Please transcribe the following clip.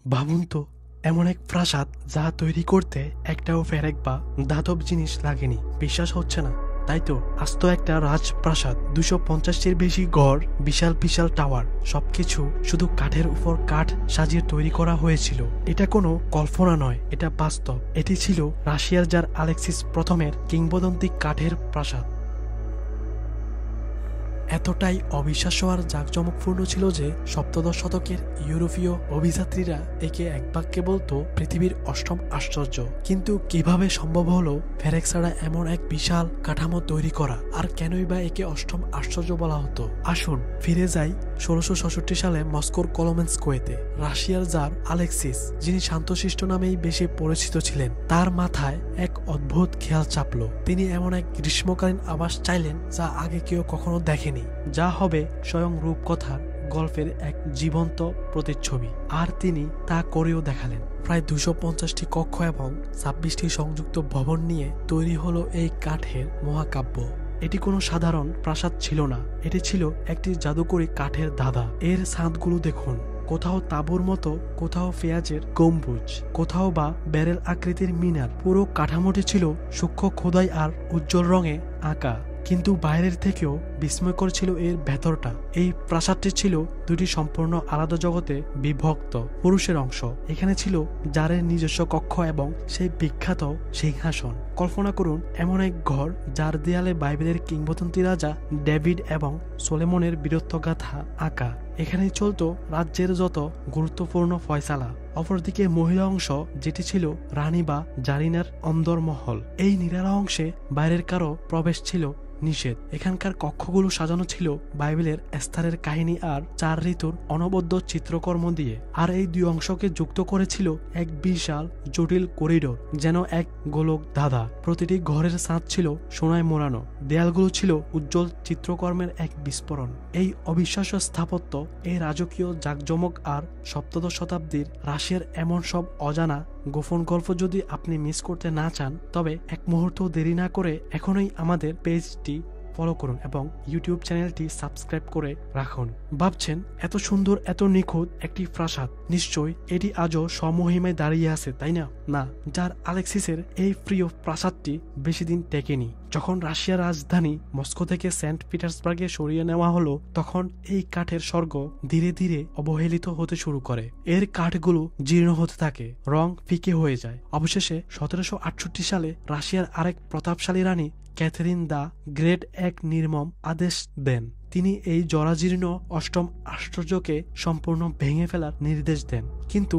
ভাবুন তো, এমন এক প্রাসাদ যা তৈরি করতে একটাও ফেরেক বা ধাতব জিনিস লাগেনি। বিশ্বাস হচ্ছে না, তাই তো? আস্ত একটা রাজপ্রাসাদ, 250-টির বেশি ঘর, বিশাল বিশাল টাওয়ার, সবকিছু শুধু কাঠের উপর কাঠ সাজিয়ে তৈরি করা হয়েছিল। এটা কোনো কল্পনা নয়, এটা বাস্তব। এটি ছিল রাশিয়ার জার আলেক্সিস প্রথমের কিংবদন্তি কাঠের প্রাসাদ। এতটাই অবিশ্বাস্য আর জাঁকজমকপূর্ণ ছিল যে সপ্তদশ শতকের ইউরোপীয় অভিযাত্রীরা একে এক বাক্যে বলতো পৃথিবীর অষ্টম আশ্চর্য। কিন্তু কিভাবে সম্ভব হলো ফেরেক ছাড়া এমন এক বিশাল কাঠামো তৈরি করা, আর কেনই বা একে অষ্টম আশ্চর্য বলা হতো? আসুন ফিরে যাই 1666 সালে মস্কোর কলোমেনস্কোয়েতে। রাশিয়ার জার আলেক্সিস, যিনি শান্তশিষ্ট নামেই বেশি পরিচিত ছিলেন, তার মাথায় এক অদ্ভুত খেয়াল চাপলো। তিনি এমন এক গ্রীষ্মকালীন আবাস চাইলেন যা আগে কেউ কখনো দেখেনি, যা হবে স্বয়ং রূপকথার গল্পের এক জীবন্ত প্রতিচ্ছবি। আর তিনি তা করেও দেখালেন। প্রায় 250টি কক্ষ এবং 26টি সংযুক্ত ভবন নিয়ে তৈরি হলো এই কাঠের মহাকাব্য। এটি কোনো সাধারণ প্রাসাদ ছিল না, এটি ছিল একটি জাদুকরী কাঠের ধাঁধা। এর ছাদগুলো দেখুন, কোথাও তাঁবুর মতো, কোথাও পেঁয়াজের গম্বুজ, কোথাও বা ব্যারেল আকৃতির মিনার। পুরো কাঠামোটি ছিল সূক্ষ্ম খোদাই আর উজ্জ্বল রঙে আঁকা। কিন্তু বাইরের থেকেও বিস্ময়কর ছিল এর ভেতরটা। এই প্রাসাদটি ছিল দুটি সম্পূর্ণ আলাদা জগতে বিভক্ত পুরুষের অংশ। এখানে ছিল জারের নিজস্ব কক্ষ এবং সেই বিখ্যাত সিংহাসন। কল্পনা করুন এমন এক ঘর যার দেয়ালে বাইবেলের কিংবদন্তি রাজা ডেভিড এবং সোলেমনের বীরত্বগাথা আঁকা। এখানেই চলতো রাজ্যের যত গুরুত্বপূর্ণ ফয়সালা। অপরদিকে মহিলা অংশ, যেটি ছিল রানী বা জারিনার অন্দরমহল। এই নিরালা অংশে বাইরের কারো প্রবেশ ছিল নিষেধ। এখানকার কক্ষগুলো সাজানো ছিল বাইবেলের এস্থারের কাহিনী আর 4 ঋতুর অনবদ্য চিত্রকর্ম দিয়ে। আর এই দুই অংশকে যুক্ত করেছিল এক বিশাল জটিল করিডোর, যেন এক গোলক ধাঁধা। প্রতিটি ঘরের ছাদ ছিল সোনায় মোড়ানো, দেয়ালগুলো ছিল উজ্জ্বল চিত্রকর্মের এক বিস্ফোরণ। এই অবিশ্বাস্য স্থাপত্য, এই রাজকীয় জাঁকজমক আর সপ্তদশ শতাব্দীর রাশিয়ার এমন সব অজানা গোপন গল্প যদি আপনি মিস করতে না চান, তবে এক মুহূর্ত দেরি না করে এখনই আমাদের পেজটি ফলো করুন এবং ইউটিউব চ্যানেলটি সাবস্ক্রাইব করে রাখুন। ভাবছেন এত সুন্দর, এত নিখুঁত একটি প্রাসাদ, নিশ্চয়ই এটি আজও স্বমহিমায় দাঁড়িয়ে আছে, তাই না? না, জার আলেক্সিসের এই প্রিয় প্রাসাদটি বেশি দিন টেকেনি। যখন রাশিয়ার রাজধানী মস্কো থেকে সেন্ট পিটার্সবার্গে সরিয়ে নেওয়া হলো, তখন এই কাঠের স্বর্গ ধীরে ধীরে অবহেলিত হতে শুরু করে। এর কাঠগুলো জীর্ণ হতে থাকে, রং ফিকে হয়ে যায়। অবশেষে 1768 সালে রাশিয়ার আরেক প্রতাপশালী রানী ক্যাথরিন দ্য গ্রেট এক নির্মম আদেশ দেন। তিনি এই জরাজীর্ণ অষ্টম আশ্চর্যকে সম্পূর্ণ ভেঙে ফেলার নির্দেশ দেন। কিন্তু